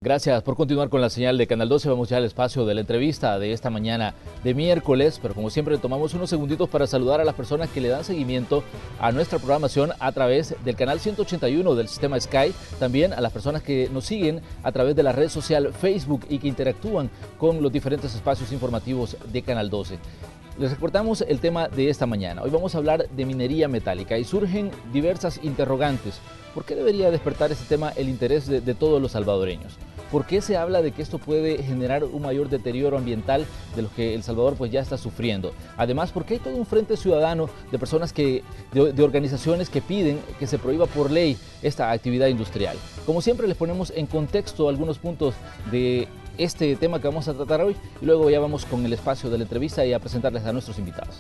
Gracias por continuar con la señal de Canal 12. Vamos ya al espacio de la entrevista de esta mañana de miércoles, pero como siempre tomamos unos segunditos para saludar a las personas que le dan seguimiento a nuestra programación a través del canal 181 del sistema Sky, también a las personas que nos siguen a través de la red social Facebook y que interactúan con los diferentes espacios informativos de Canal 12. Les recordamos el tema de esta mañana. Hoy vamos a hablar de minería metálica y surgen diversas interrogantes. ¿Por qué debería despertar este tema el interés de todos los salvadoreños? ¿Por qué se habla de que esto puede generar un mayor deterioro ambiental de lo que El Salvador pues ya está sufriendo? Además, ¿por qué hay todo un frente ciudadano de personas de organizaciones que piden que se prohíba por ley esta actividad industrial? Como siempre, les ponemos en contexto algunos puntos de este tema que vamos a tratar hoy y luego ya vamos con el espacio de la entrevista y a presentarles a nuestros invitados.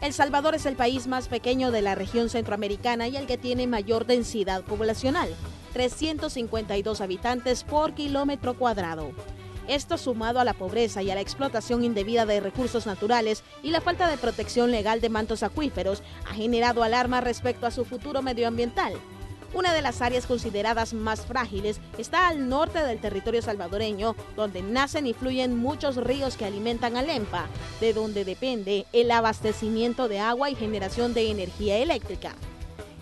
El Salvador es el país más pequeño de la región centroamericana y el que tiene mayor densidad poblacional, 352 habitantes por kilómetro cuadrado. Esto sumado a la pobreza y a la explotación indebida de recursos naturales y la falta de protección legal de mantos acuíferos ha generado alarma respecto a su futuro medioambiental. Una de las áreas consideradas más frágiles está al norte del territorio salvadoreño, donde nacen y fluyen muchos ríos que alimentan a Lempa, de donde depende el abastecimiento de agua y generación de energía eléctrica.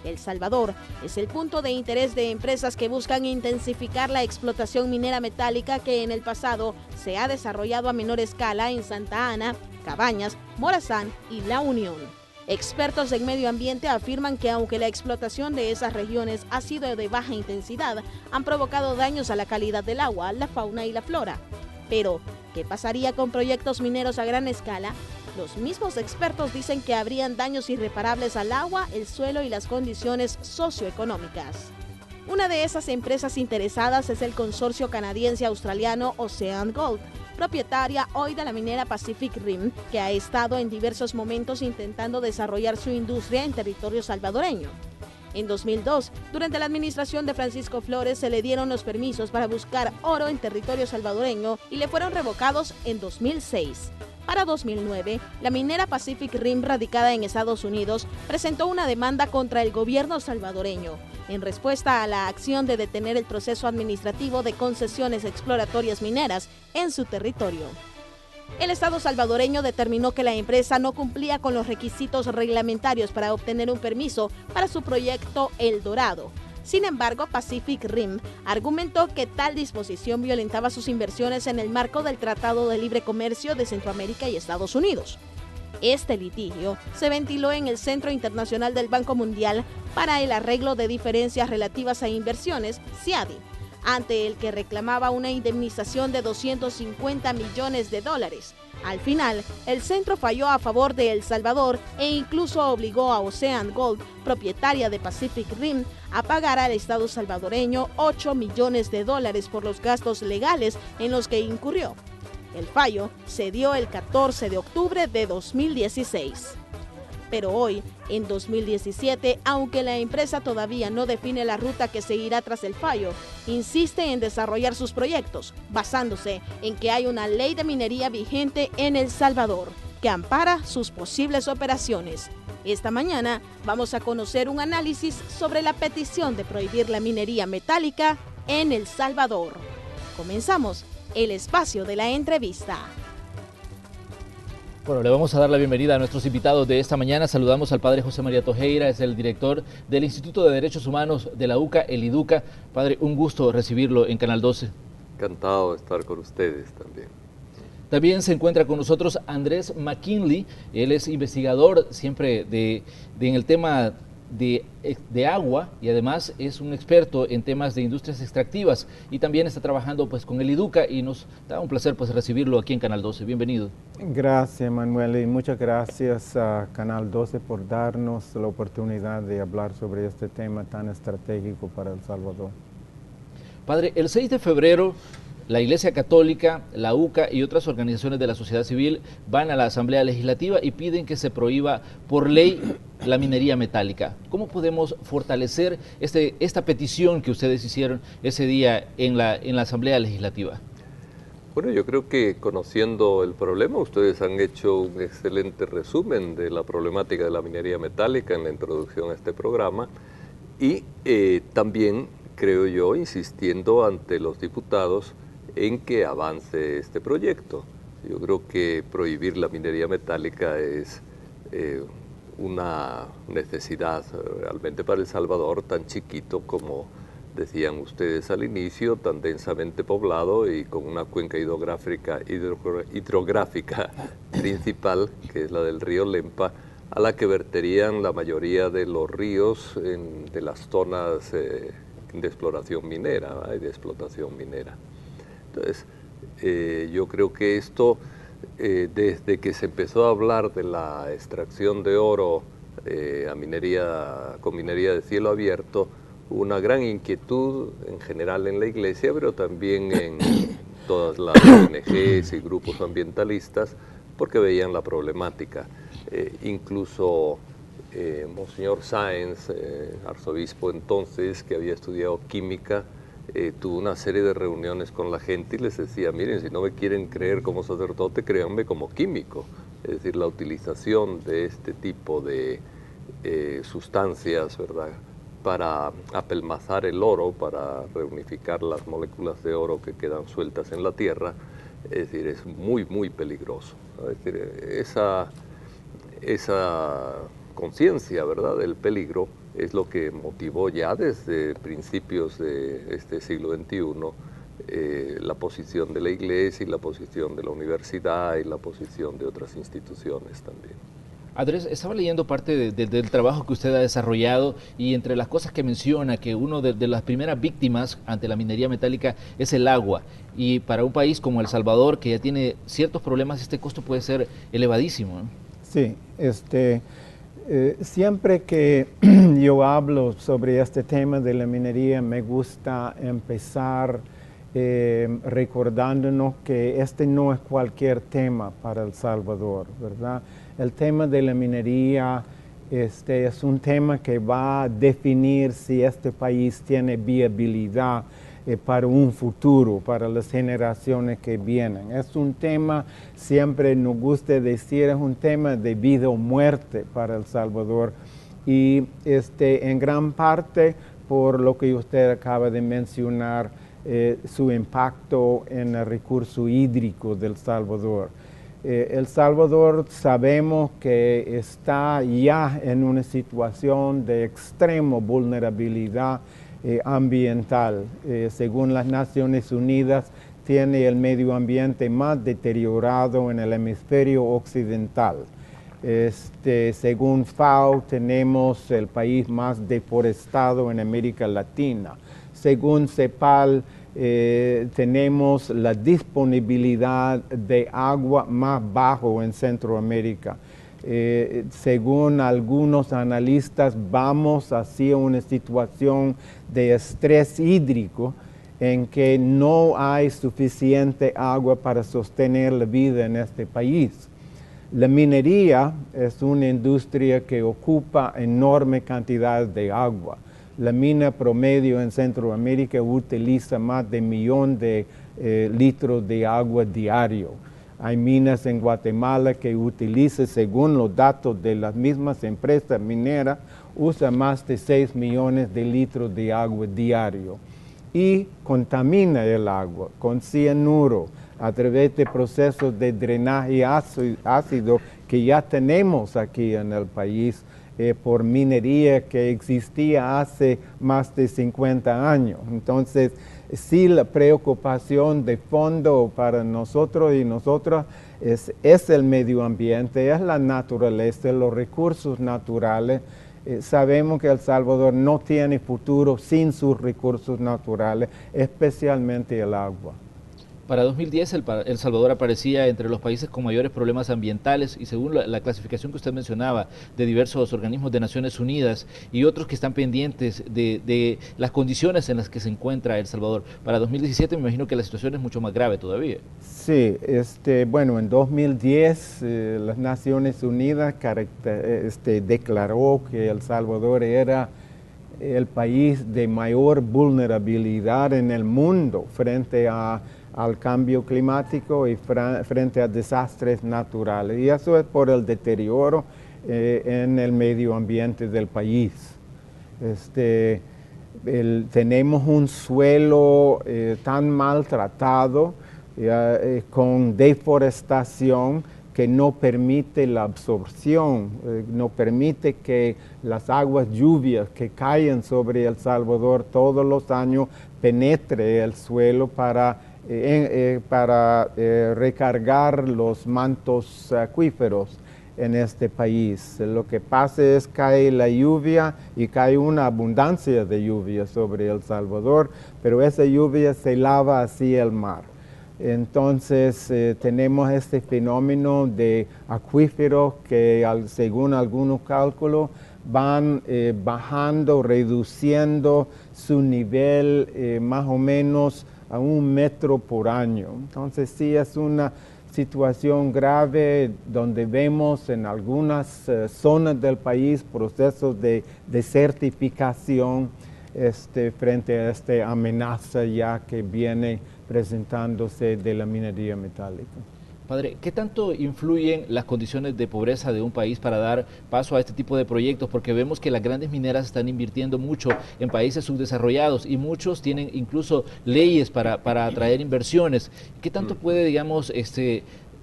El Salvador es el punto de interés de empresas que buscan intensificar la explotación minera metálica que en el pasado se ha desarrollado a menor escala en Santa Ana, Cabañas, Morazán y La Unión. Expertos en medio ambiente afirman que aunque la explotación de esas regiones ha sido de baja intensidad, han provocado daños a la calidad del agua, la fauna y la flora. Pero, ¿qué pasaría con proyectos mineros a gran escala? Los mismos expertos dicen que habrían daños irreparables al agua, el suelo y las condiciones socioeconómicas. Una de esas empresas interesadas es el consorcio canadiense-australiano Ocean Gold, propietaria hoy de la minera Pacific Rim, que ha estado en diversos momentos intentando desarrollar su industria en territorio salvadoreño. En 2002, durante la administración de Francisco Flores, se le dieron los permisos para buscar oro en territorio salvadoreño y le fueron revocados en 2006. Para 2009, la minera Pacific Rim, radicada en Estados Unidos, presentó una demanda contra el gobierno salvadoreño, en respuesta a la acción de detener el proceso administrativo de concesiones exploratorias mineras en su territorio. El Estado salvadoreño determinó que la empresa no cumplía con los requisitos reglamentarios para obtener un permiso para su proyecto El Dorado. Sin embargo, Pacific Rim argumentó que tal disposición violentaba sus inversiones en el marco del Tratado de Libre Comercio de Centroamérica y Estados Unidos. Este litigio se ventiló en el Centro Internacional del Banco Mundial para el Arreglo de Diferencias Relativas a Inversiones, CIADI, ante el que reclamaba una indemnización de $250 millones. Al final, el centro falló a favor de El Salvador e incluso obligó a Ocean Gold, propietaria de Pacific Rim, a pagar al Estado salvadoreño $8 millones por los gastos legales en los que incurrió. El fallo se dio el 14 de octubre de 2016. Pero hoy, en 2017, aunque la empresa todavía no define la ruta que seguirá tras el fallo, insiste en desarrollar sus proyectos, basándose en que hay una ley de minería vigente en El Salvador, que ampara sus posibles operaciones. Esta mañana vamos a conocer un análisis sobre la petición de prohibir la minería metálica en El Salvador. Comenzamos el espacio de la entrevista. Bueno, le vamos a dar la bienvenida a nuestros invitados de esta mañana. Saludamos al padre José María Tojeira, es el director del Instituto de Derechos Humanos de la UCA, el IDUCA. Padre, un gusto recibirlo en Canal 12. Encantado de estar con ustedes también. También se encuentra con nosotros Andrés McKinley, él es investigador siempre en el tema de agua y además es un experto en temas de industrias extractivas y también está trabajando pues con el IDUCA y nos da un placer pues recibirlo aquí en Canal 12. Bienvenido. Gracias, Manuel, y muchas gracias a Canal 12 por darnos la oportunidad de hablar sobre este tema tan estratégico para El Salvador. Padre, el 6 de febrero la Iglesia Católica, la UCA y otras organizaciones de la sociedad civil van a la Asamblea Legislativa y piden que se prohíba por ley la minería metálica. ¿Cómo podemos fortalecer esta petición que ustedes hicieron ese día en la Asamblea Legislativa? Bueno, yo creo que conociendo el problema, ustedes han hecho un excelente resumen de la problemática de la minería metálica en la introducción a este programa y también creo yo, insistiendo ante los diputados en que avance este proyecto. Yo creo que prohibir la minería metálica es una necesidad realmente para El Salvador, tan chiquito como decían ustedes al inicio, tan densamente poblado y con una cuenca hidrográfica principal, que es la del río Lempa, a la que verterían la mayoría de los ríos de las zonas de exploración minera, ¿verdad? Y de explotación minera. Entonces, yo creo que esto, desde que se empezó a hablar de la extracción de oro con minería de cielo abierto, hubo una gran inquietud en general en la Iglesia, pero también en todas las ONGs y grupos ambientalistas, porque veían la problemática. Incluso Monseñor Sáenz, arzobispo entonces, que había estudiado química, tuvo una serie de reuniones con la gente y les decía, miren, si no me quieren creer como sacerdote, créanme como químico. Es decir, la utilización de este tipo de sustancias, ¿verdad?, para apelmazar el oro, para reunificar las moléculas de oro que quedan sueltas en la tierra, es decir, es muy, muy peligroso. Es decir, esa conciencia, ¿verdad?, del peligro es lo que motivó ya desde principios de este siglo XXI la posición de la Iglesia y la posición de la universidad y la posición de otras instituciones también. Andrés, estaba leyendo parte del trabajo que usted ha desarrollado y entre las cosas que menciona que uno de las primeras víctimas ante la minería metálica es el agua, y para un país como El Salvador, que ya tiene ciertos problemas, este costo puede ser elevadísimo, ¿no? Sí, siempre que yo hablo sobre este tema de la minería, me gusta empezar recordándonos que este no es cualquier tema para El Salvador, ¿verdad? El tema de la minería es un tema que va a definir si este país tiene viabilidad para un futuro, para las generaciones que vienen. Es un tema, siempre nos gusta decir, es un tema de vida o muerte para El Salvador, y en gran parte por lo que usted acaba de mencionar, su impacto en el recurso hídrico del Salvador. El Salvador sabemos que está ya en una situación de extrema vulnerabilidad ambiental. Según las Naciones Unidas, tiene el medio ambiente más deteriorado en el hemisferio occidental. Según FAO, tenemos el país más deforestado en América Latina. Según CEPAL, tenemos la disponibilidad de agua más bajo en Centroamérica. Según algunos analistas, vamos hacia una situación de estrés hídrico en que no hay suficiente agua para sostener la vida en este país. La minería es una industria que ocupa enorme cantidad de agua. La mina promedio en Centroamérica utiliza más de 1 millón de litros de agua diario. Hay minas en Guatemala que utilizan, según los datos de las mismas empresas mineras, usa más de 6 millones de litros de agua diario. Y contamina el agua con cianuro a través de procesos de drenaje ácido que ya tenemos aquí en el país, por minería que existía hace más de 50 años. Entonces, sí, la preocupación de fondo para nosotros y nosotras es el medio ambiente, es la naturaleza, los recursos naturales. Sabemos que El Salvador no tiene futuro sin sus recursos naturales, especialmente el agua. Para 2010 El Salvador aparecía entre los países con mayores problemas ambientales, y según la clasificación que usted mencionaba de diversos organismos de Naciones Unidas y otros que están pendientes de las condiciones en las que se encuentra El Salvador, para 2017 me imagino que la situación es mucho más grave todavía. Sí, bueno, en 2010 las Naciones Unidas declaró que El Salvador era el país de mayor vulnerabilidad en el mundo frente al cambio climático y frente a desastres naturales. Y eso es por el deterioro en el medio ambiente del país. tenemos un suelo tan maltratado, con deforestación, que no permite la absorción, no permite que las aguas lluvias que caen sobre El Salvador todos los años penetre el suelo para recargar los mantos acuíferos en este país. Lo que pasa es que cae la lluvia y cae una abundancia de lluvia sobre El Salvador, pero esa lluvia se lava hacia el mar. Entonces tenemos este fenómeno de acuíferos que según algunos cálculos van bajando, reduciendo su nivel más o menos a 1 metro por año. Entonces sí es una situación grave donde vemos en algunas zonas del país procesos de desertificación frente a esta amenaza ya que viene presentándose de la minería metálica. Padre, ¿qué tanto influyen las condiciones de pobreza de un país para dar paso a este tipo de proyectos? Porque vemos que las grandes mineras están invirtiendo mucho en países subdesarrollados y muchos tienen incluso leyes para atraer inversiones. ¿Qué tanto puede, digamos,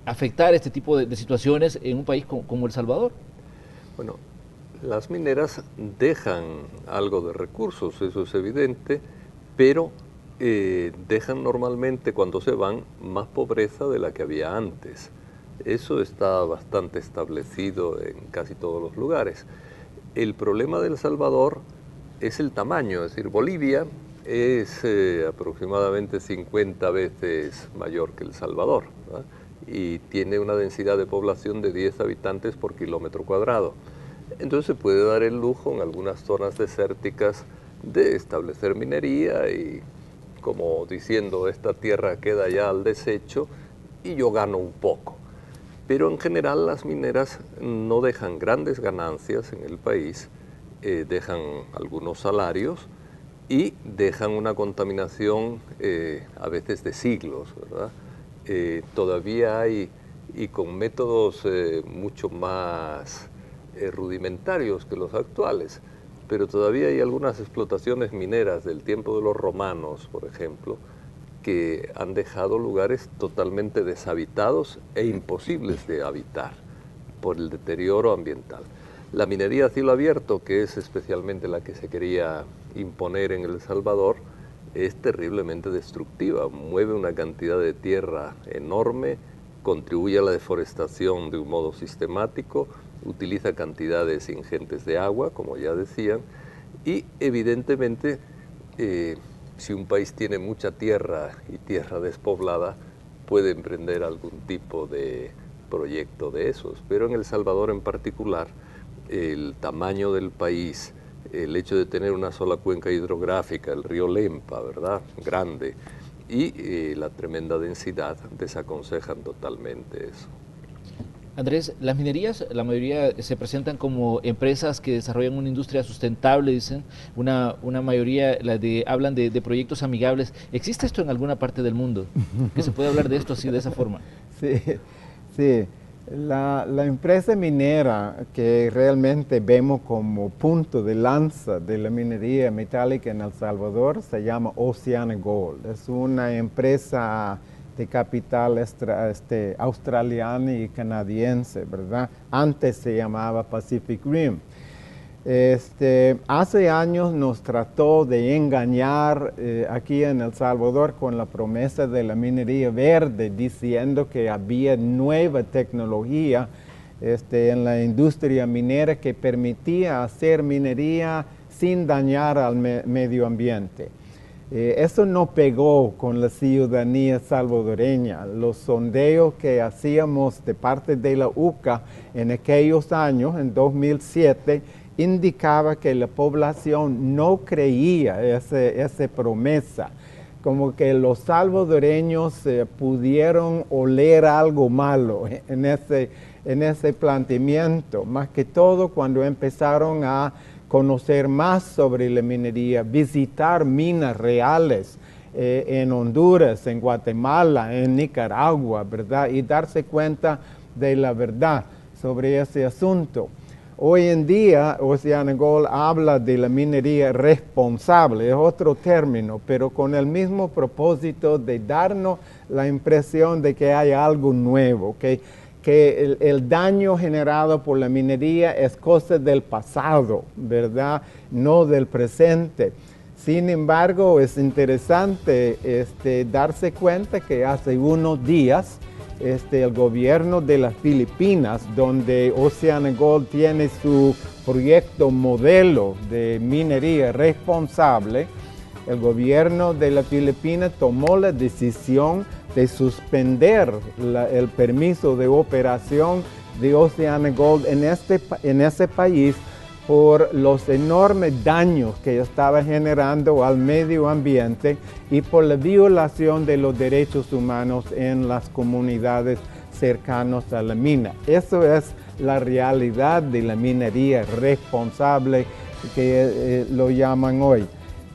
afectar este tipo de situaciones en un país como El Salvador? Bueno, las mineras dejan algo de recursos, eso es evidente, pero dejan normalmente cuando se van más pobreza de la que había antes. Eso está bastante establecido en casi todos los lugares. El problema de El Salvador es el tamaño, es decir, Bolivia es aproximadamente 50 veces mayor que El Salvador, ¿verdad? Y tiene una densidad de población de 10 habitantes por kilómetro cuadrado. Entonces se puede dar el lujo en algunas zonas desérticas de establecer minería y como diciendo, esta tierra queda ya al desecho y yo gano un poco. Pero en general las mineras no dejan grandes ganancias en el país, dejan algunos salarios y dejan una contaminación a veces de siglos, ¿verdad? Todavía hay, y con métodos mucho más rudimentarios que los actuales, pero todavía hay algunas explotaciones mineras del tiempo de los romanos, por ejemplo, que han dejado lugares totalmente deshabitados e imposibles de habitar por el deterioro ambiental. La minería a cielo abierto, que es especialmente la que se quería imponer en El Salvador, es terriblemente destructiva, mueve una cantidad de tierra enorme, contribuye a la deforestación de un modo sistemático, utiliza cantidades ingentes de agua, como ya decían, y evidentemente si un país tiene mucha tierra y tierra despoblada, puede emprender algún tipo de proyecto de esos. Pero en El Salvador en particular, el tamaño del país, el hecho de tener una sola cuenca hidrográfica, el río Lempa, ¿verdad?, grande, y la tremenda densidad desaconsejan totalmente eso. Andrés, las minerías, la mayoría se presentan como empresas que desarrollan una industria sustentable, dicen, una mayoría hablan de proyectos amigables. ¿Existe esto en alguna parte del mundo? ¿Que se puede hablar de esto así, de esa forma? Sí. La empresa minera que realmente vemos como punto de lanza de la minería metálica en El Salvador se llama OceanaGold. Es una empresa de capital australiana y canadiense, ¿verdad? Antes se llamaba Pacific Rim. Hace años nos trató de engañar aquí en El Salvador con la promesa de la minería verde, diciendo que había nueva tecnología en la industria minera que permitía hacer minería sin dañar al medio ambiente. Eso no pegó con la ciudadanía salvadoreña. Los sondeos que hacíamos de parte de la UCA en aquellos años, en 2007, indicaba que la población no creía esa promesa, como que los salvadoreños pudieron oler algo malo en ese planteamiento, más que todo cuando empezaron a conocer más sobre la minería, visitar minas reales en Honduras, en Guatemala, en Nicaragua, ¿verdad? Y darse cuenta de la verdad sobre ese asunto. Hoy en día, OceanaGold habla de la minería responsable, es otro término, pero con el mismo propósito de darnos la impresión de que hay algo nuevo, que el daño generado por la minería es cosa del pasado, ¿verdad? No del presente. Sin embargo, es interesante darse cuenta que hace unos días el gobierno de las Filipinas, donde OceanaGold tiene su proyecto modelo de minería responsable, el gobierno de las Filipinas tomó la decisión de suspender el permiso de operación de OceanaGold en ese país por los enormes daños que estaba generando al medio ambiente y por la violación de los derechos humanos en las comunidades cercanas a la mina. Eso es la realidad de la minería responsable que lo llaman hoy.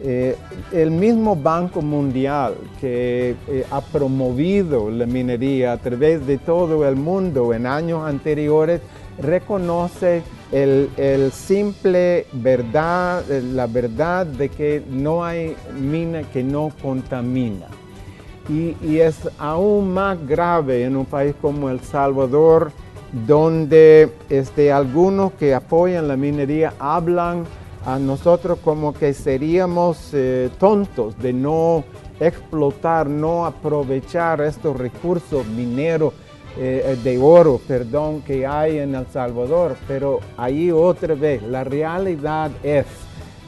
El mismo Banco Mundial que ha promovido la minería a través de todo el mundo en años anteriores reconoce la verdad de que no hay mina que no contamina. Y es aún más grave en un país como El Salvador, donde algunos que apoyan la minería hablan a nosotros como que seríamos tontos de no explotar, no aprovechar estos recursos mineros de oro, que hay en El Salvador. Pero ahí otra vez, la realidad es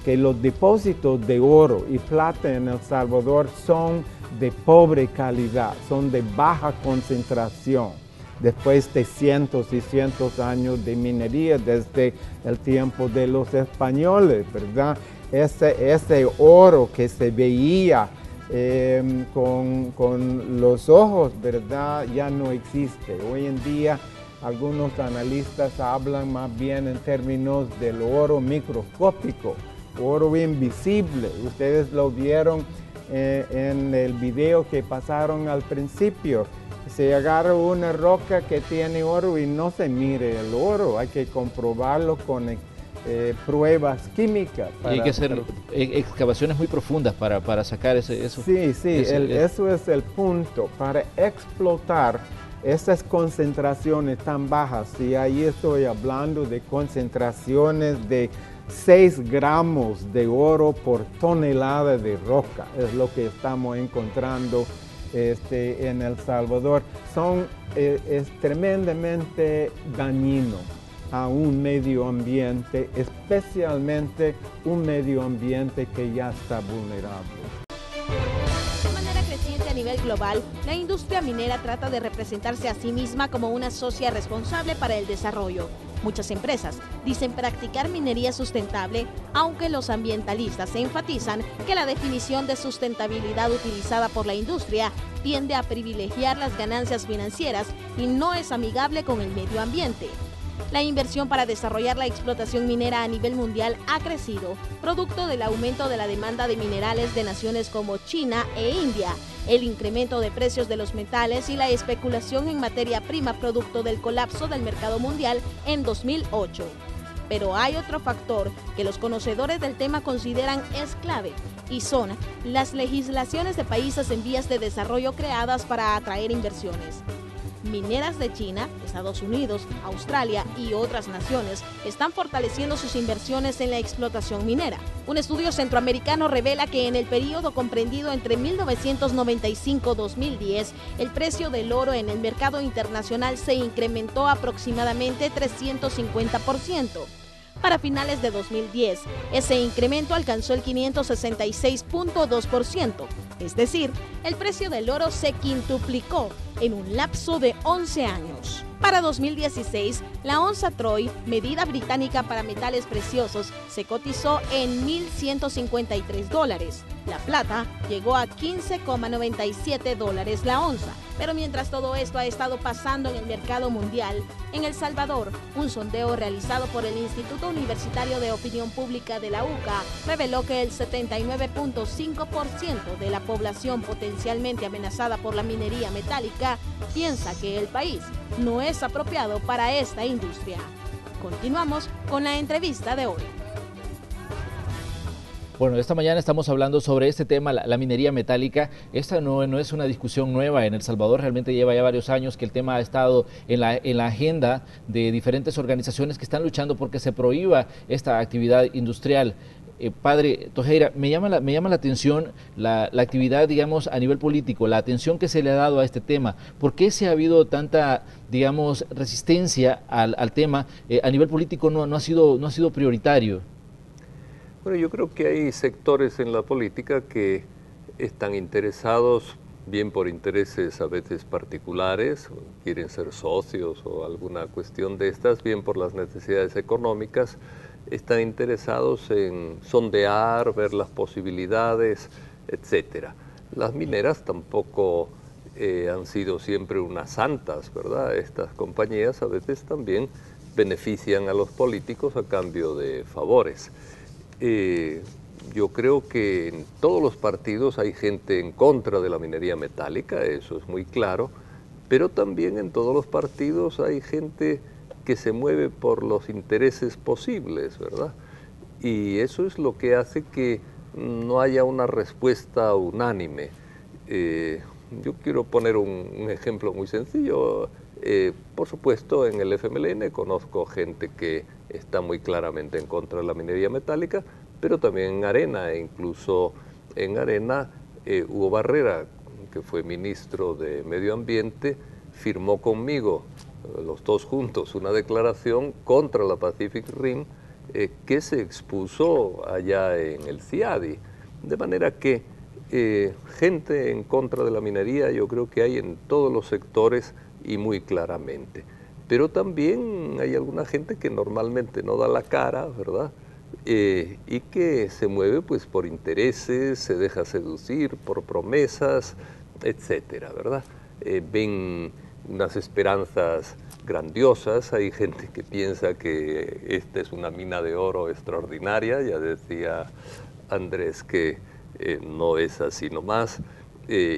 que los depósitos de oro y plata en El Salvador son de pobre calidad, son de baja concentración. Después de cientos y cientos de años de minería, desde el tiempo de los españoles, ¿verdad? Ese oro que se veía con los ojos, ¿verdad?, ya no existe. Hoy en día algunos analistas hablan más bien en términos del oro microscópico, oro invisible. Ustedes lo vieron en el video que pasaron al principio. Se agarra una roca que tiene oro y no se mire el oro, hay que comprobarlo con pruebas químicas. Y hay que hacer excavaciones muy profundas para sacar eso. Sí, eso es el punto. Para explotar esas concentraciones tan bajas, y ahí estoy hablando de concentraciones de 6 gramos de oro por tonelada de roca, es lo que estamos encontrando en El Salvador. Es tremendamente dañino a un medio ambiente, especialmente un medio ambiente que ya está vulnerable. De manera creciente a nivel global, la industria minera trata de representarse a sí misma como una socia responsable para el desarrollo. Muchas empresas dicen practicar minería sustentable, aunque los ambientalistas enfatizan que la definición de sustentabilidad utilizada por la industria tiende a privilegiar las ganancias financieras y no es amigable con el medio ambiente. La inversión para desarrollar la explotación minera a nivel mundial ha crecido, producto del aumento de la demanda de minerales de naciones como China e India, el incremento de precios de los metales y la especulación en materia prima producto del colapso del mercado mundial en 2008. Pero hay otro factor que los conocedores del tema consideran es clave, y son las legislaciones de países en vías de desarrollo creadas para atraer inversiones. Mineras de China, Estados Unidos, Australia y otras naciones están fortaleciendo sus inversiones en la explotación minera. Un estudio centroamericano revela que en el periodo comprendido entre 1995-2010, el precio del oro en el mercado internacional se incrementó aproximadamente 350%. Para finales de 2010, ese incremento alcanzó el 566.2%, es decir, el precio del oro se quintuplicó en un lapso de 11 años. Para 2016, la onza Troy, medida británica para metales preciosos, se cotizó en $1.153. La plata llegó a $15,97 la onza. Pero mientras todo esto ha estado pasando en el mercado mundial, en El Salvador, un sondeo realizado por el Instituto Universitario de Opinión Pública de la UCA reveló que el 79.5% de la población potencialmente amenazada por la minería metálica piensa que el país no es apropiado para esta industria. Continuamos con la entrevista de hoy. Bueno, esta mañana estamos hablando sobre este tema, la minería metálica. Esta no es una discusión nueva en El Salvador, realmente lleva ya varios años que el tema ha estado en la agenda de diferentes organizaciones que están luchando porque se prohíba esta actividad industrial. Padre Tojeira, me llama la atención la actividad, digamos, a nivel político, la atención que se le ha dado a este tema. ¿Por qué se ha habido tanta, digamos, resistencia al tema? A nivel político no ha sido prioritario. Bueno, yo creo que hay sectores en la política que están interesados, bien por intereses a veces particulares, quieren ser socios o alguna cuestión de estas, bien por las necesidades económicas, están interesados en sondear, ver las posibilidades, etcétera. Las mineras tampoco han sido siempre unas santas, ¿verdad? Estas compañías a veces también benefician a los políticos a cambio de favores. Yo creo que en todos los partidos hay gente en contra de la minería metálica, eso es muy claro, pero también en todos los partidos hay gente que se mueve por los intereses posibles, ¿verdad? Y eso es lo que hace que no haya una respuesta unánime. Yo quiero poner un ejemplo muy sencillo. Por supuesto, en el FMLN conozco gente que está muy claramente en contra de la minería metálica, pero también en Arena, e incluso en Arena, Hugo Barrera, que fue ministro de Medio Ambiente, firmó conmigo, los dos juntos, una declaración contra la Pacific Rim que se expuso allá en el CIADI. De manera que gente en contra de la minería yo creo que hay en todos los sectores y muy claramente. Pero también hay alguna gente que normalmente no da la cara, ¿verdad? Y que se mueve pues por intereses, se deja seducir por promesas, etcétera, ¿verdad? Ven unas esperanzas grandiosas, hay gente que piensa que esta es una mina de oro extraordinaria, ya decía Andrés que no es así nomás,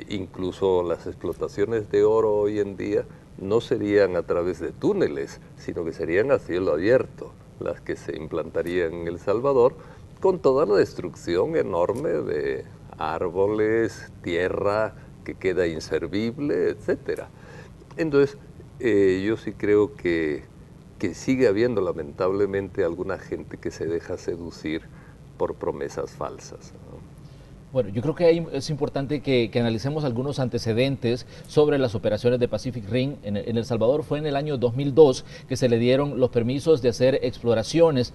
incluso las explotaciones de oro hoy en día no serían a través de túneles, sino que serían a cielo abierto, las que se implantarían en El Salvador, con toda la destrucción enorme de árboles, tierra que queda inservible, etcétera. Entonces, yo sí creo que sigue habiendo lamentablemente alguna gente que se deja seducir por promesas falsas, ¿no? Bueno, yo creo que es importante que analicemos algunos antecedentes sobre las operaciones de Pacific Rim en El Salvador. Fue en el año 2002 que se le dieron los permisos de hacer exploraciones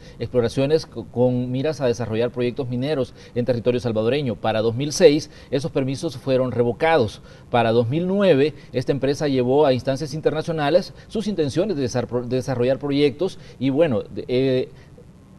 con miras a desarrollar proyectos mineros en territorio salvadoreño. Para 2006 esos permisos fueron revocados. Para 2009 esta empresa llevó a instancias internacionales sus intenciones de desarrollar proyectos y bueno,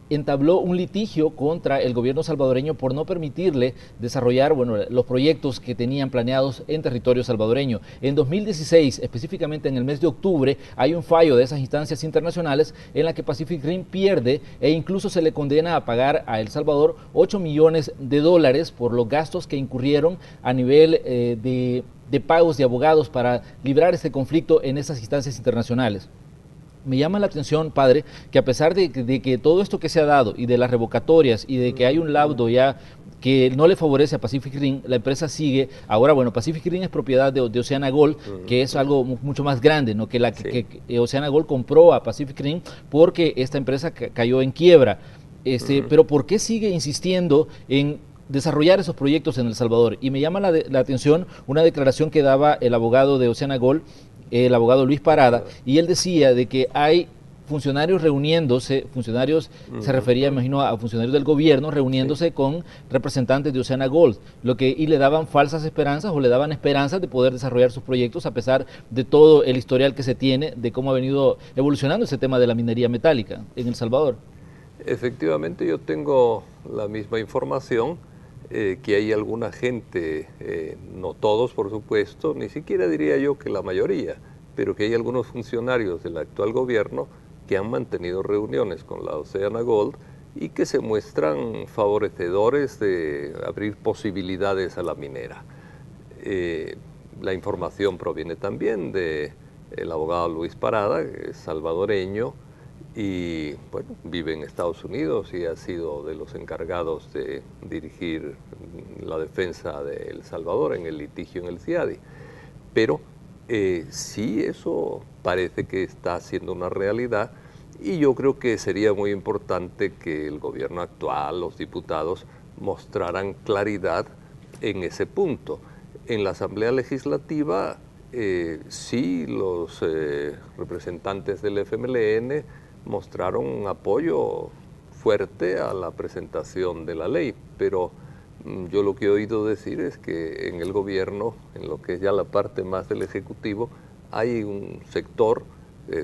entabló un litigio contra el gobierno salvadoreño por no permitirle desarrollar los proyectos que tenían planeados en territorio salvadoreño. En 2016, específicamente en el mes de octubre, hay un fallo de esas instancias internacionales en la que Pacific Rim pierde e incluso se le condena a pagar a El Salvador $8 millones por los gastos que incurrieron a nivel de pagos de abogados para librar este conflicto en esas instancias internacionales. Me llama la atención, padre, que a pesar de que todo esto que se ha dado y de las revocatorias y de que hay un laudo ya que no le favorece a Pacific Rim, la empresa sigue. Ahora, bueno, Pacific Rim es propiedad de Oceana Gold, que es algo mucho más grande, ¿no? Que Oceana Gold compró a Pacific Rim porque esta empresa cayó en quiebra. Pero ¿por qué sigue insistiendo en desarrollar esos proyectos en El Salvador? Y me llama la atención una declaración que daba el abogado de Oceana Gold, el abogado Luis Parada, y él decía de que hay funcionarios reuniéndose, se refería, imagino, a funcionarios del gobierno reuniéndose con representantes de Oceana Gold, y le daban falsas esperanzas o le daban esperanzas de poder desarrollar sus proyectos a pesar de todo el historial que se tiene de cómo ha venido evolucionando ese tema de la minería metálica en El Salvador. Efectivamente, yo tengo la misma información, que hay alguna gente, no todos por supuesto, ni siquiera diría yo que la mayoría, pero que hay algunos funcionarios del actual gobierno que han mantenido reuniones con la Oceana Gold y que se muestran favorecedores de abrir posibilidades a la minera. La información proviene también del abogado Luis Parada, que es salvadoreño, y bueno, vive en Estados Unidos y ha sido de los encargados de dirigir la defensa de El Salvador en el litigio en el CIADI. Pero sí, eso parece que está siendo una realidad y yo creo que sería muy importante que el gobierno actual, los diputados, mostraran claridad en ese punto. En la Asamblea Legislativa, sí, los representantes del FMLN mostraron un apoyo fuerte a la presentación de la ley, pero yo lo que he oído decir es que en el gobierno, en lo que es ya la parte más del Ejecutivo, hay un sector,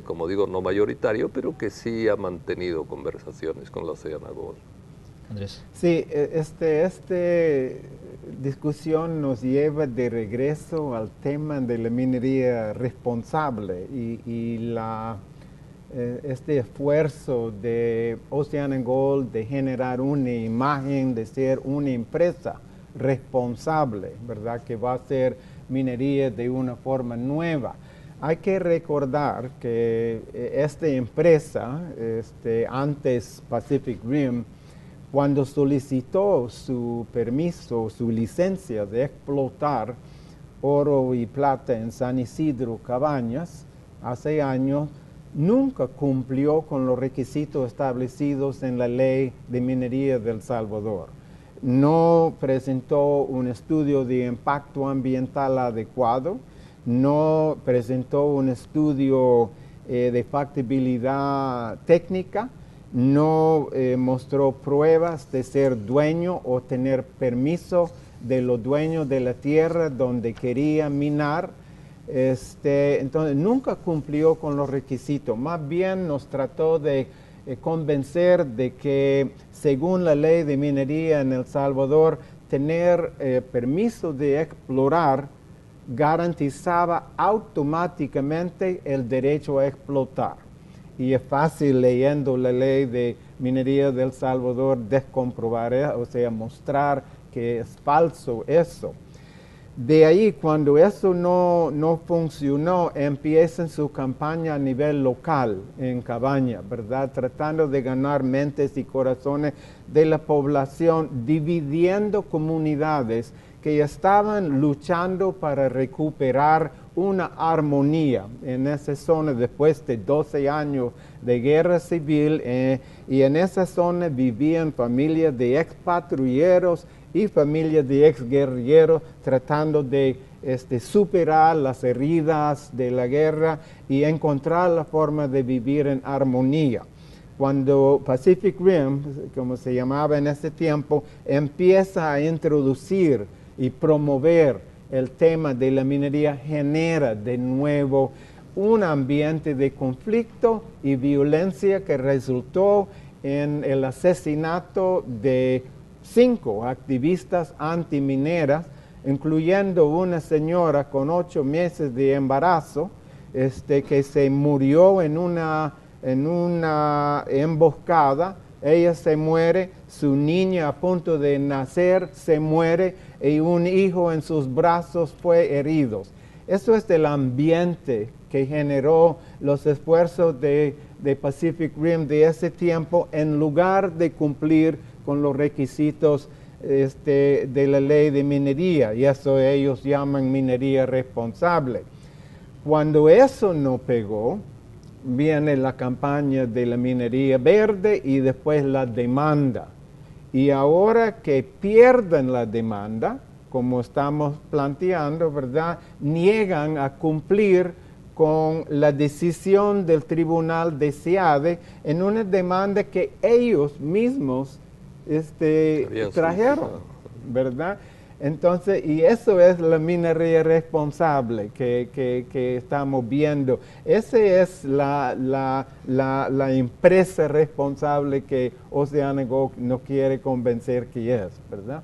como digo, no mayoritario, pero que sí ha mantenido conversaciones con la Oceana Gold. Andrés. Sí, este discusión nos lleva de regreso al tema de la minería responsable y este esfuerzo de OceanaGold de generar una imagen de ser una empresa responsable, ¿verdad? Que va a hacer minería de una forma nueva. Hay que recordar que esta empresa, antes Pacific Rim, cuando solicitó su permiso, su licencia de explotar oro y plata en San Isidro Cabañas, hace años, nunca cumplió con los requisitos establecidos en la Ley de Minería de El Salvador. No presentó un estudio de impacto ambiental adecuado, no presentó un estudio de factibilidad técnica, no mostró pruebas de ser dueño o tener permiso de los dueños de la tierra donde quería minar. Entonces nunca cumplió con los requisitos, más bien nos trató de convencer de que según la ley de minería en El Salvador, tener permiso de explorar garantizaba automáticamente el derecho a explotar. Y es fácil leyendo la ley de minería de El Salvador descomprobar, o sea, mostrar que es falso eso. De ahí, cuando eso no funcionó, empiezan su campaña a nivel local en Cabaña, ¿verdad? Tratando de ganar mentes y corazones de la población, dividiendo comunidades que estaban luchando para recuperar una armonía en esa zona después de 12 años de guerra civil, y en esa zona vivían familias de expatrulleros y familias de exguerrilleros tratando de superar las heridas de la guerra y encontrar la forma de vivir en armonía. Cuando Pacific Rim, como se llamaba en ese tiempo, empieza a introducir y promover el tema de la minería, genera de nuevo un ambiente de conflicto y violencia que resultó en el asesinato de 5 activistas antimineras, incluyendo una señora con 8 meses de embarazo, que se murió en una emboscada. Ella se muere, su niña a punto de nacer se muere y un hijo en sus brazos fue herido. Eso es el ambiente que generó los esfuerzos de Pacific Rim de ese tiempo, en lugar de cumplir con los requisitos de la ley de minería, y eso ellos llaman minería responsable. Cuando eso no pegó, viene la campaña de la minería verde y después la demanda. Y ahora que pierden la demanda, como estamos planteando, ¿verdad?, niegan a cumplir con la decisión del tribunal de CIADE en una demanda que ellos mismos trajeron, ¿verdad? Entonces, y eso es la minería responsable que estamos viendo. Esa es la empresa responsable que OceanaGold no quiere convencer que es, ¿verdad?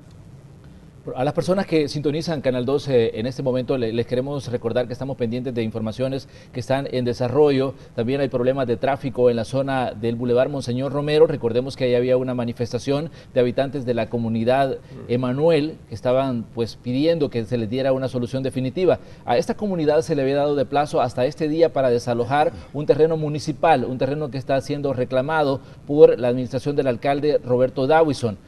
A las personas que sintonizan Canal 12 en este momento les queremos recordar que estamos pendientes de informaciones que están en desarrollo. También hay problemas de tráfico en la zona del Boulevard Monseñor Romero. Recordemos que ahí había una manifestación de habitantes de la comunidad Emanuel que estaban pues pidiendo que se les diera una solución definitiva. A esta comunidad se le había dado de plazo hasta este día para desalojar un terreno municipal, un terreno que está siendo reclamado por la administración del alcalde Roberto Dawison.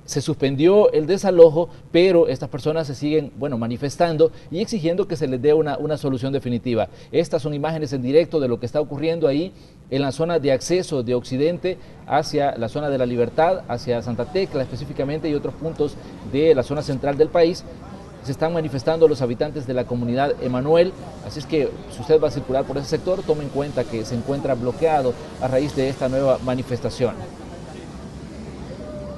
Se suspendió el desalojo, pero estas personas se siguen, manifestando y exigiendo que se les dé una solución definitiva. Estas son imágenes en directo de lo que está ocurriendo ahí en la zona de acceso de Occidente hacia la zona de la Libertad, hacia Santa Tecla específicamente y otros puntos de la zona central del país. Se están manifestando los habitantes de la comunidad Emanuel, así es que si usted va a circular por ese sector, tome en cuenta que se encuentra bloqueado a raíz de esta nueva manifestación.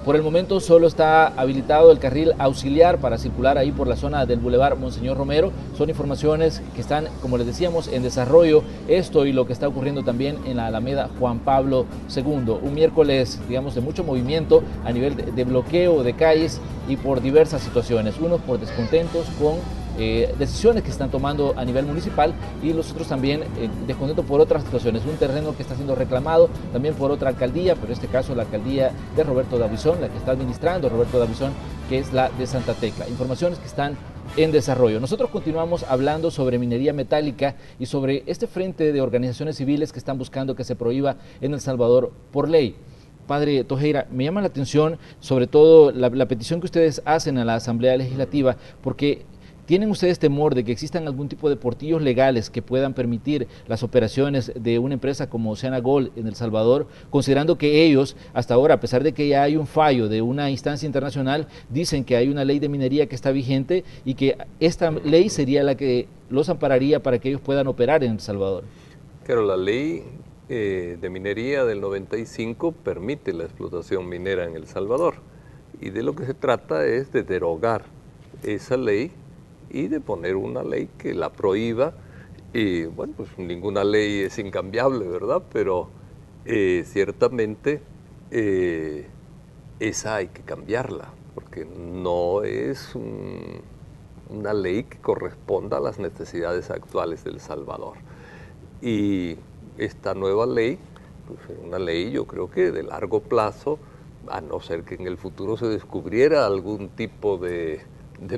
Por el momento solo está habilitado el carril auxiliar para circular ahí por la zona del Boulevard Monseñor Romero. Son informaciones que están, como les decíamos, en desarrollo. Esto y lo que está ocurriendo también en la Alameda Juan Pablo II. Un miércoles, digamos, de mucho movimiento a nivel de bloqueo de calles y por diversas situaciones. Unos por descontentos con decisiones que están tomando a nivel municipal y los otros también descontentos por otras situaciones. Un terreno que está siendo reclamado también por otra alcaldía, pero en este caso la alcaldía de Roberto Dawison, la que está administrando Roberto Dawison, que es la de Santa Tecla. Informaciones que están en desarrollo. Nosotros continuamos hablando sobre minería metálica y sobre este frente de organizaciones civiles que están buscando que se prohíba en El Salvador por ley. Padre Tojeira, me llama la atención sobre todo la petición que ustedes hacen a la Asamblea Legislativa, porque ¿tienen ustedes temor de que existan algún tipo de portillos legales que puedan permitir las operaciones de una empresa como Oceana Gold en El Salvador, considerando que ellos, hasta ahora, a pesar de que ya hay un fallo de una instancia internacional, dicen que hay una ley de minería que está vigente y que esta ley sería la que los ampararía para que ellos puedan operar en El Salvador? Claro, la ley de minería del 95 permite la explotación minera en El Salvador y de lo que se trata es de derogar esa ley y de poner una ley que la prohíba. Y bueno, pues ninguna ley es incambiable, ¿verdad? Pero ciertamente esa hay que cambiarla, porque no es una ley que corresponda a las necesidades actuales de El Salvador. Y esta nueva ley, pues es una ley yo creo que de largo plazo, a no ser que en el futuro se descubriera algún tipo de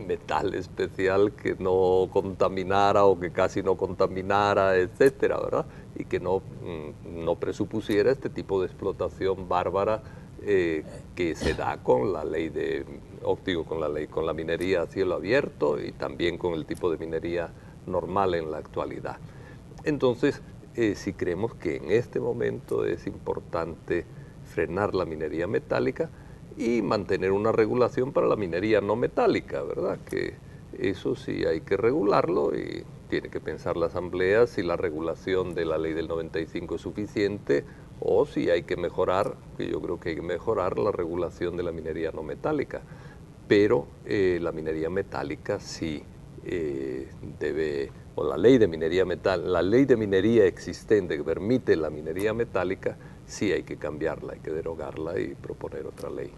metal especial que no contaminara o que casi no contaminara, etcétera, ¿verdad? Y que no presupusiera este tipo de explotación bárbara que se da con la ley con la minería a cielo abierto y también con el tipo de minería normal en la actualidad. Entonces, si creemos que en este momento es importante frenar la minería metálica y mantener una regulación para la minería no metálica, ¿verdad? Que eso sí hay que regularlo y tiene que pensar la Asamblea si la regulación de la ley del 95 es suficiente o si hay que mejorar, que yo creo que hay que mejorar la regulación de la minería no metálica. Pero la minería metálica sí debe, o la ley de minería existente que permite la minería metálica, sí hay que cambiarla, hay que derogarla y proponer otra ley.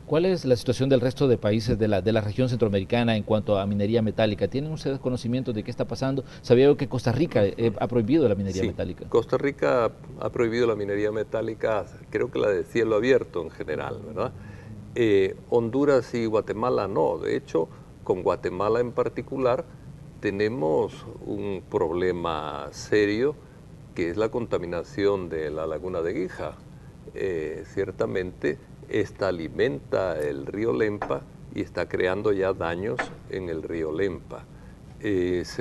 ¿Cuál es la situación del resto de países de la región centroamericana en cuanto a minería metálica? ¿Tienen ustedes conocimiento de qué está pasando? Sabía yo que Costa Rica ha prohibido la minería metálica. Costa Rica ha prohibido la minería metálica, creo que la de cielo abierto en general, ¿verdad? Honduras y Guatemala no. De hecho, con Guatemala en particular tenemos un problema serio que es la contaminación de la laguna de Guija. Ciertamente esta alimenta el río Lempa y está creando ya daños en el río Lempa. Es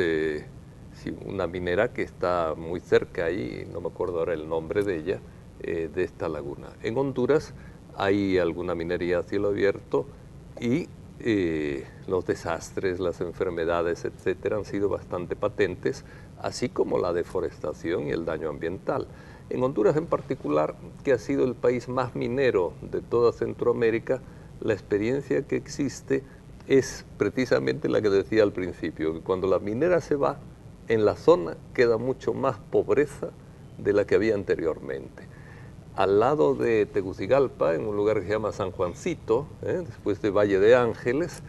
una minera que está muy cerca ahí, no me acuerdo ahora el nombre de ella, de esta laguna. En Honduras hay alguna minería a cielo abierto y los desastres, las enfermedades, etcétera, han sido bastante patentes, así como la deforestación y el daño ambiental. En Honduras en particular, que ha sido el país más minero de toda Centroamérica, la experiencia que existe es precisamente la que decía al principio, que cuando la minera se va, en la zona queda mucho más pobreza de la que había anteriormente. Al lado de Tegucigalpa, en un lugar que se llama San Juancito, después de Valle de Ángeles,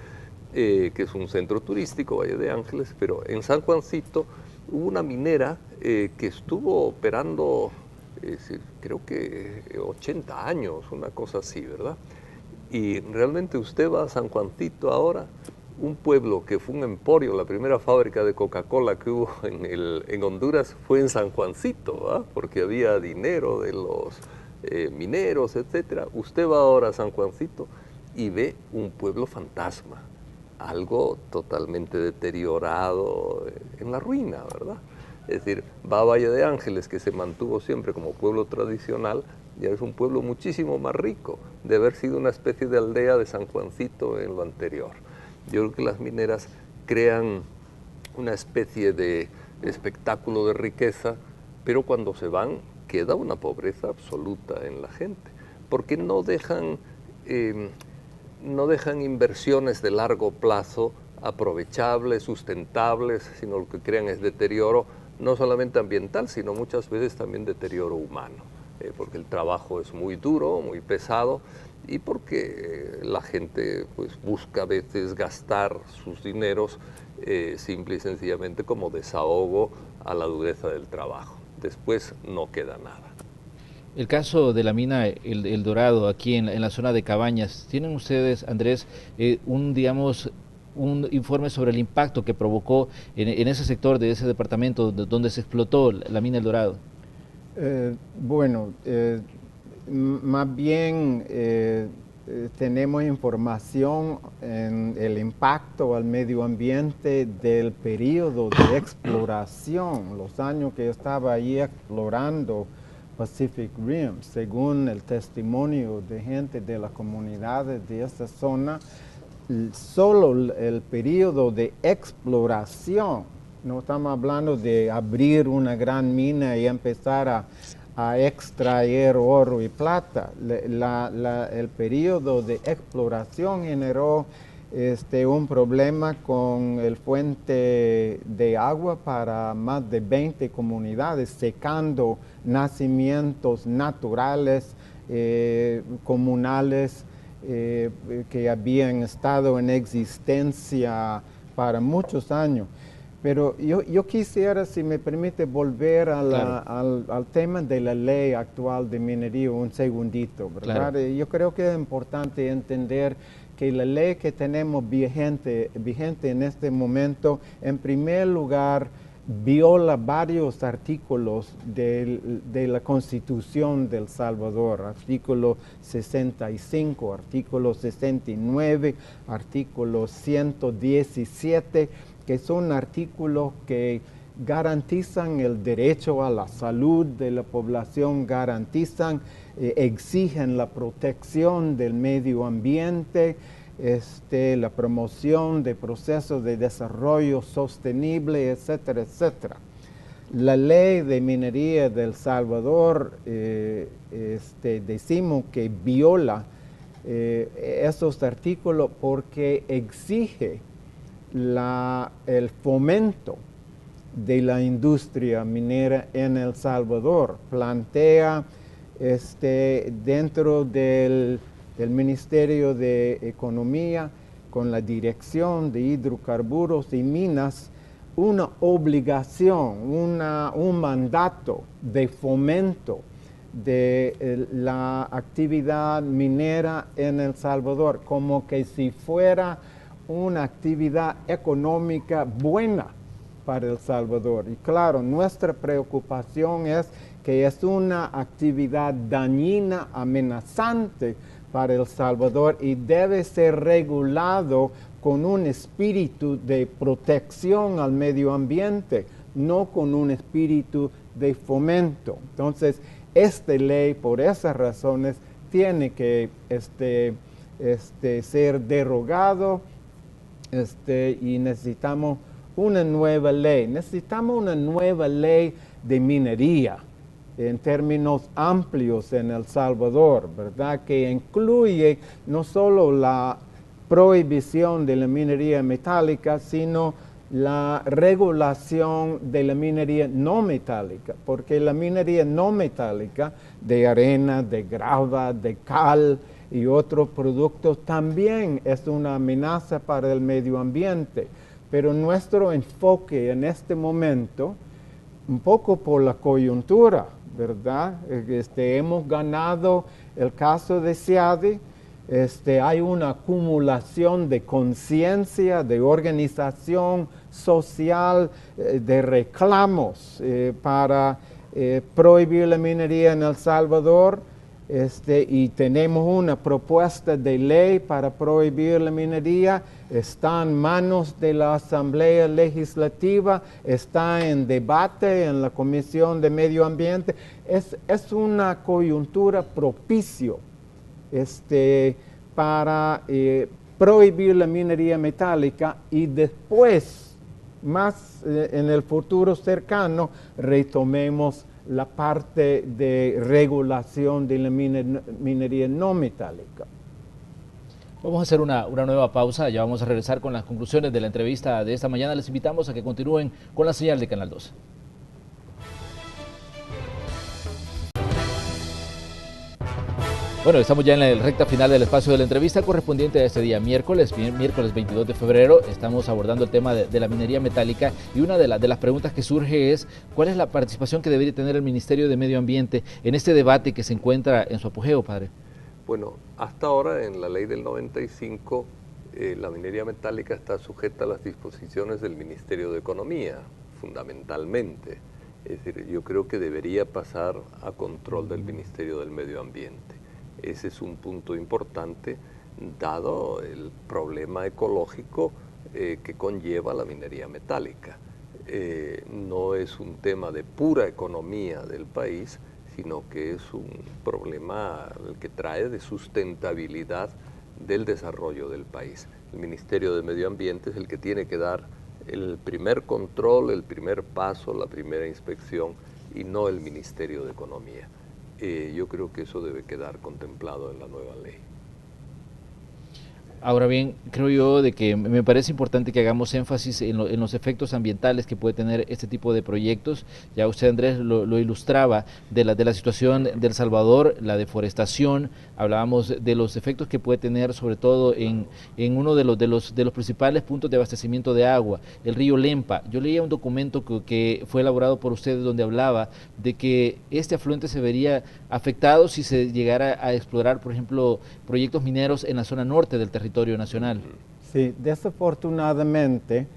que es un centro turístico, Valle de Ángeles, pero en San Juancito hubo una minera que estuvo operando, creo que 80 años, una cosa así, ¿verdad? Y realmente usted va a San Juancito ahora, un pueblo que fue un emporio, la primera fábrica de Coca-Cola que hubo en Honduras fue en San Juancito, ¿verdad? Porque había dinero de los mineros, etcétera. Usted va ahora a San Juancito y ve un pueblo fantasma, algo totalmente deteriorado, en la ruina, ¿verdad? Es decir, va a Valle de Ángeles, que se mantuvo siempre como pueblo tradicional, ya es un pueblo muchísimo más rico, de haber sido una especie de aldea de San Juancito en lo anterior. Yo creo que las mineras crean una especie de espectáculo de riqueza, pero cuando se van queda una pobreza absoluta en la gente, porque no dejan inversiones de largo plazo aprovechables, sustentables, sino lo que crean es deterioro, no solamente ambiental, sino muchas veces también deterioro humano, porque el trabajo es muy duro, muy pesado, y porque la gente pues, busca a veces gastar sus dineros simple y sencillamente como desahogo a la dureza del trabajo. Después no queda nada. El caso de la mina El Dorado, aquí en la zona de Cabañas, ¿tienen ustedes, Andrés, digamos, un informe sobre el impacto que provocó en ese sector de ese departamento donde se explotó la mina El Dorado? Bueno, más bien tenemos información en el impacto al medio ambiente del periodo de exploración, los años que estaba ahí explorando Pacific Rim. Según el testimonio de gente de las comunidades de esta zona, solo el periodo de exploración, no estamos hablando de abrir una gran mina y empezar a extraer oro y plata. El periodo de exploración generó un problema con el fuente de agua para más de 20 comunidades, secando nacimientos naturales, comunales, que habían estado en existencia para muchos años. Pero yo quisiera, si me permite, volver al tema de la ley actual de minería un segundito, ¿verdad? Claro. Yo creo que es importante entender que la ley que tenemos vigente en este momento, en primer lugar, viola varios artículos de la Constitución de El Salvador, artículo 65, artículo 69, artículo 117, que son artículos que garantizan el derecho a la salud de la población, exigen la protección del medio ambiente, la promoción de procesos de desarrollo sostenible, etcétera, etcétera. La ley de minería de El Salvador, decimos que viola esos artículos porque exige el fomento de la industria minera en El Salvador. Plantea dentro del Ministerio de Economía, con la Dirección de Hidrocarburos y Minas, una obligación, un mandato de fomento de la actividad minera en El Salvador, como que si fuera una actividad económica buena para El Salvador. Y claro, nuestra preocupación es que es una actividad dañina, amenazante para El Salvador y debe ser regulado con un espíritu de protección al medio ambiente, no con un espíritu de fomento. Entonces, esta ley, por esas razones, tiene que ser derogado y necesitamos una nueva ley. Necesitamos una nueva ley de minería en términos amplios en El Salvador, ¿verdad? Que incluye no solo la prohibición de la minería metálica, sino la regulación de la minería no metálica, porque la minería no metálica de arena, de grava, de cal, y otros productos también es una amenaza para el medio ambiente. Pero nuestro enfoque en este momento, un poco por la coyuntura, ¿verdad? Hemos ganado el caso de Ciadi. Hay una acumulación de conciencia, de organización social, de reclamos para prohibir la minería en El Salvador, y tenemos una propuesta de ley para prohibir la minería. Está en manos de la Asamblea Legislativa, está en debate en la Comisión de Medio Ambiente. Es una coyuntura propicio para prohibir la minería metálica y después, más en el futuro cercano, retomemos la parte de regulación de la minería no metálica. Vamos a hacer una nueva pausa, ya vamos a regresar con las conclusiones de la entrevista de esta mañana. Les invitamos a que continúen con la señal de Canal 2. Bueno, estamos ya en la recta final del espacio de la entrevista correspondiente a este día, miércoles 22 de febrero. Estamos abordando el tema de la minería metálica y una de las preguntas que surge es ¿cuál es la participación que debería tener el Ministerio de Medio Ambiente en este debate que se encuentra en su apogeo, padre? Bueno, hasta ahora en la ley del 95 la minería metálica está sujeta a las disposiciones del Ministerio de Economía, fundamentalmente. Es decir, yo creo que debería pasar a control del Ministerio del Medio Ambiente. Ese es un punto importante, dado el problema ecológico que conlleva la minería metálica. No es un tema de pura economía del país, sino que es un problema que trae de sustentabilidad del desarrollo del país. El Ministerio de Medio Ambiente es el que tiene que dar el primer control, el primer paso, la primera inspección, y no el Ministerio de Economía. Yo creo que eso debe quedar contemplado en la nueva ley. Ahora bien, creo yo de que me parece importante que hagamos énfasis en los efectos ambientales que puede tener este tipo de proyectos. Ya usted, Andrés, lo ilustraba de la situación de El Salvador, la deforestación. Hablábamos de los efectos que puede tener, sobre todo en uno de los principales puntos de abastecimiento de agua, el río Lempa. Yo leía un documento que fue elaborado por ustedes donde hablaba de que este afluente se vería afectado si se llegara a explorar, por ejemplo, proyectos mineros en la zona norte del territorio nacional. Sí, desafortunadamente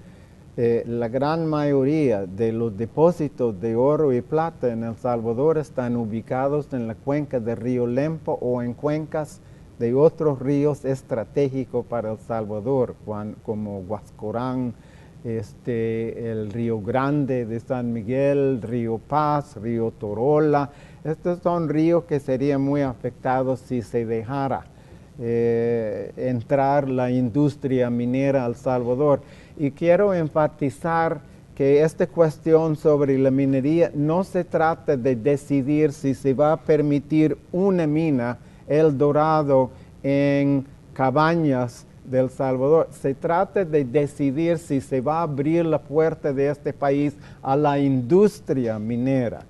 la gran mayoría de los depósitos de oro y plata en El Salvador están ubicados en la cuenca del río Lempa o en cuencas de otros ríos estratégicos para El Salvador, como Huascorán, el Río Grande de San Miguel, Río Paz, Río Torola. Estos son ríos que serían muy afectados si se dejara entrar la industria minera a El Salvador. Y quiero enfatizar que esta cuestión sobre la minería no se trata de decidir si se va a permitir una mina, El Dorado, en Cabañas de El Salvador. Se trata de decidir si se va a abrir la puerta de este país a la industria minera.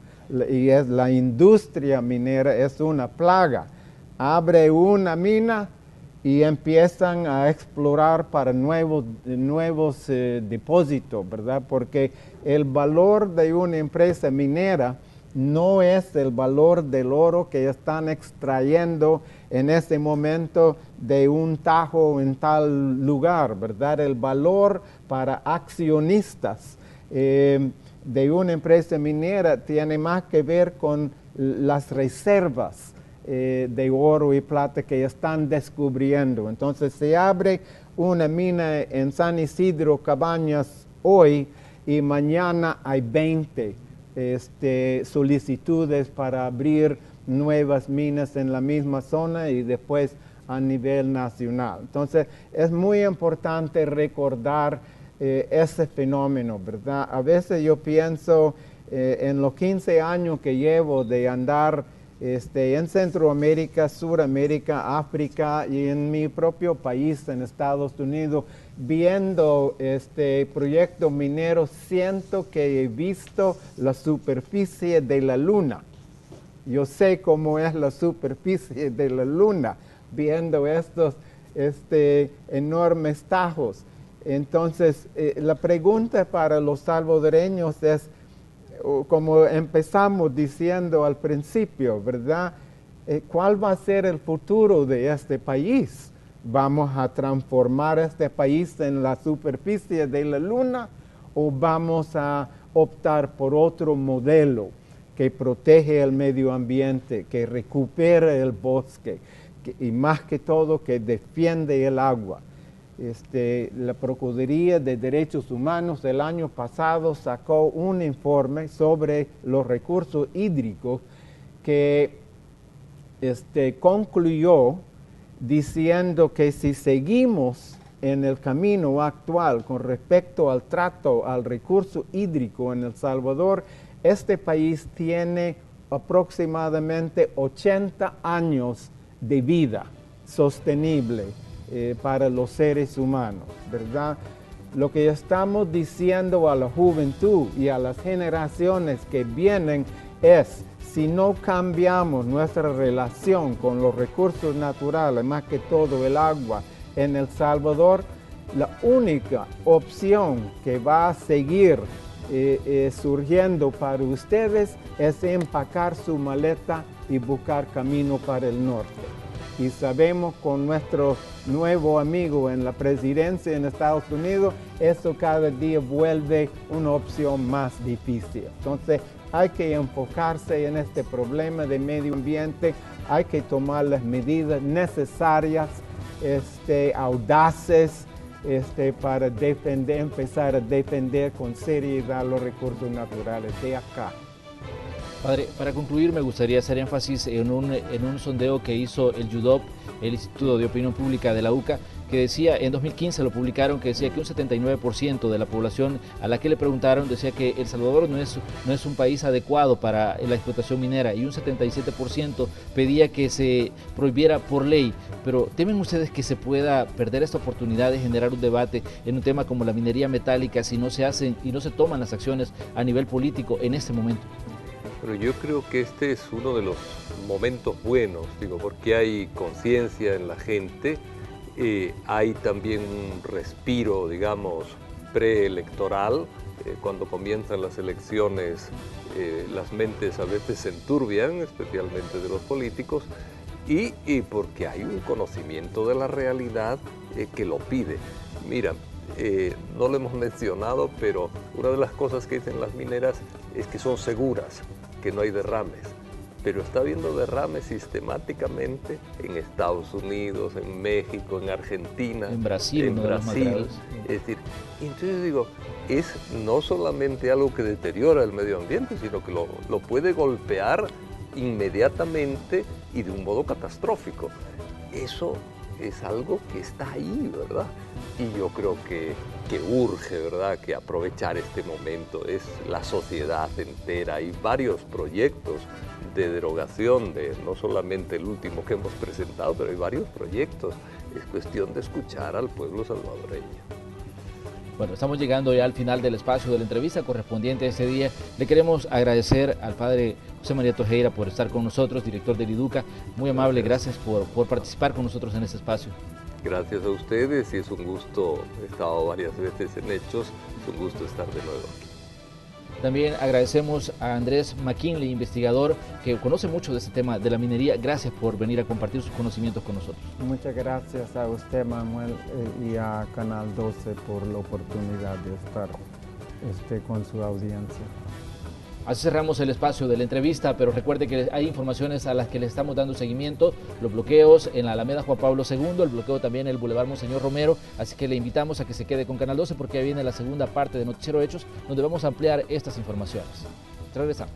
Y la industria minera es una plaga. Abre una mina y empiezan a explorar para nuevos depósitos, ¿verdad? Porque el valor de una empresa minera no es el valor del oro que están extrayendo en ese momento de un tajo en tal lugar, ¿verdad? El valor para accionistas de una empresa minera tiene más que ver con las reservas de oro y plata que están descubriendo. Entonces se abre una mina en San Isidro, Cabañas, hoy, y mañana hay 20 solicitudes para abrir nuevas minas en la misma zona y después a nivel nacional. Entonces es muy importante recordar ese fenómeno, ¿verdad? A veces yo pienso en los 15 años que llevo de andar en Centroamérica, Suramérica, África y en mi propio país, en Estados Unidos, viendo proyectos mineros, siento que he visto la superficie de la luna. Yo sé cómo es la superficie de la luna, viendo estos enormes tajos. Entonces, la pregunta para los salvadoreños es, como empezamos diciendo al principio, ¿verdad? ¿Cuál va a ser el futuro de este país? ¿Vamos a transformar este país en la superficie de la luna o vamos a optar por otro modelo que protege el medio ambiente, que recupere el bosque y más que todo que defiende el agua? La Procuraduría de Derechos Humanos el año pasado sacó un informe sobre los recursos hídricos que concluyó diciendo que si seguimos en el camino actual con respecto al trato al recurso hídrico en El Salvador, este país tiene aproximadamente 80 años de vida sostenible para los seres humanos, ¿verdad? Lo que estamos diciendo a la juventud y a las generaciones que vienen es, si no cambiamos nuestra relación con los recursos naturales, más que todo el agua en El Salvador, la única opción que va a seguir surgiendo para ustedes es empacar su maleta y buscar camino para el norte. Y sabemos con nuestro nuevo amigo en la presidencia en Estados Unidos, eso cada día vuelve una opción más difícil. Entonces, hay que enfocarse en este problema de medio ambiente, hay que tomar las medidas necesarias, audaces, para empezar a defender con seriedad los recursos naturales de acá. Padre, para concluir me gustaría hacer énfasis en un sondeo que hizo el YUDOP, el Instituto de Opinión Pública de la UCA, que decía, en 2015 lo publicaron, que decía que un 79% de la población a la que le preguntaron decía que El Salvador no es un país adecuado para la explotación minera, y un 77% pedía que se prohibiera por ley. Pero ¿temen ustedes que se pueda perder esta oportunidad de generar un debate en un tema como la minería metálica si no se hacen y no se toman las acciones a nivel político en este momento? Pero yo creo que este es uno de los momentos buenos, porque hay conciencia en la gente, hay también un respiro, digamos, preelectoral. Cuando comienzan las elecciones, las mentes a veces se enturbian, especialmente de los políticos, y porque hay un conocimiento de la realidad que lo pide. Mira, no lo hemos mencionado, pero una de las cosas que dicen las mineras es que son seguras, que no hay derrames, pero está habiendo derrames sistemáticamente en Estados Unidos, en México, en Argentina, en Brasil. Es decir, entonces digo, es no solamente algo que deteriora el medio ambiente, sino que lo puede golpear inmediatamente y de un modo catastrófico. Eso es algo que está ahí, ¿verdad? Y yo creo que urge, ¿verdad?, que aprovechar este momento. Es la sociedad entera. Hay varios proyectos de derogación, no solamente el último que hemos presentado, pero hay varios proyectos. Es cuestión de escuchar al pueblo salvadoreño. Bueno, estamos llegando ya al final del espacio de la entrevista correspondiente a este día. Le queremos agradecer al padre José María Tojeira por estar con nosotros, director del IDUCA. Muy amable, gracias por participar con nosotros en este espacio. Gracias a ustedes y es un gusto, he estado varias veces en Hechos, es un gusto estar de nuevo aquí. También agradecemos a Andrés McKinley, investigador que conoce mucho de este tema de la minería. Gracias por venir a compartir sus conocimientos con nosotros. Muchas gracias a usted, Manuel, y a Canal 12 por la oportunidad de estar con su audiencia. Así cerramos el espacio de la entrevista, pero recuerde que hay informaciones a las que le estamos dando seguimiento, los bloqueos en la Alameda Juan Pablo II, el bloqueo también en el Boulevard Monseñor Romero, así que le invitamos a que se quede con Canal 12 porque ya viene la segunda parte de Noticiero Hechos, donde vamos a ampliar estas informaciones. Regresamos.